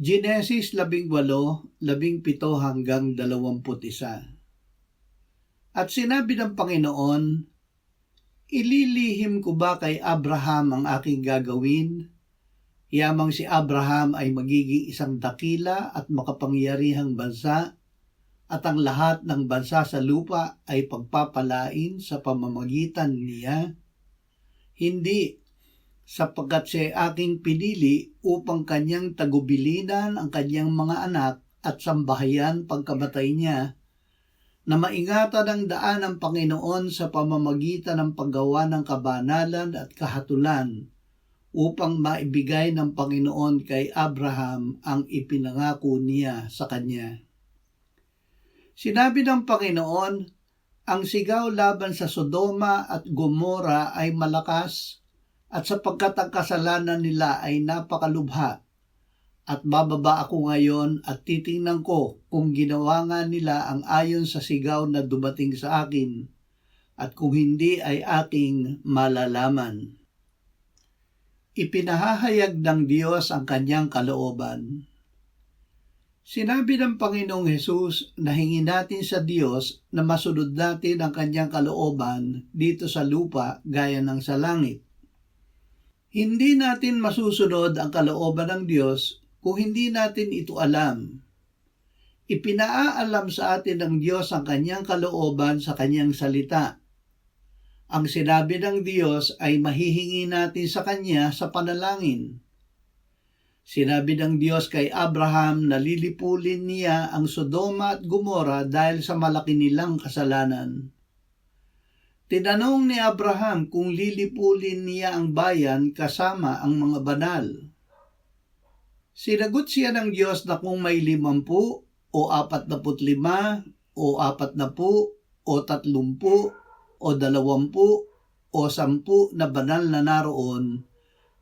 Genesis 18:17-21. At sinabi ng Panginoon, ililihim ko ba kay Abraham ang aking gagawin? Yamang si Abraham ay magiging isang dakila at makapangyarihang bansa, at ang lahat ng bansa sa lupa ay pagpapalain sa pamamagitan niya? Hindi, sapagkat siya ay aking pinili upang kanyang tagubilinan ang kanyang mga anak at sambahayan pagkamatay niya, na maingatan ang daan ng Panginoon sa pamamagitan ng paggawa ng kabanalan at kahatulan, upang maibigay ng Panginoon kay Abraham ang ipinangako niya sa kanya. Sinabi ng Panginoon, ang sigaw laban sa Sodoma at Gomora ay malakas, at sapagkat ang kasalanan nila ay napakalubha. At bababa ako ngayon at titingnan ko kung ginawa nga nila ang ayon sa sigaw na dumating sa akin, at kung hindi ay aking malalaman. Ipinahahayag ng Diyos ang kanyang kalooban. Sinabi ng Panginoong Hesus na hingin natin sa Diyos na masunod natin ang kanyang kalooban dito sa lupa gaya ng sa langit. Hindi natin masusunod ang kalooban ng Diyos kung hindi natin ito alam. Ipinaalam sa atin ng Diyos ang kanyang kalooban sa kanyang salita. Ang sinabi ng Diyos ay mahihingi natin sa kanya sa panalangin. Sinabi ng Diyos kay Abraham na lilipulin niya ang Sodoma at Gomora dahil sa malaki nilang kasalanan. Tinanong ni Abraham kung lilipulin niya ang bayan kasama ang mga banal. Sinagot siya ng Diyos na kung may 50 o 45 o 40 o 30 o 20 o 10 na banal na naroon,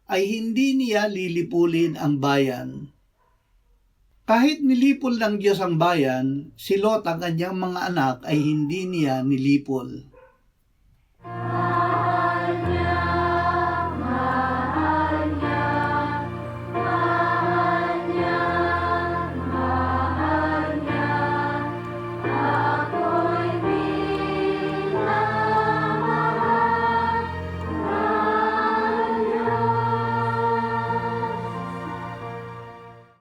ay hindi niya lilipulin ang bayan. Kahit nilipol ng Diyos ang bayan, si Lot ang kanyang mga anak ay hindi niya nilipol.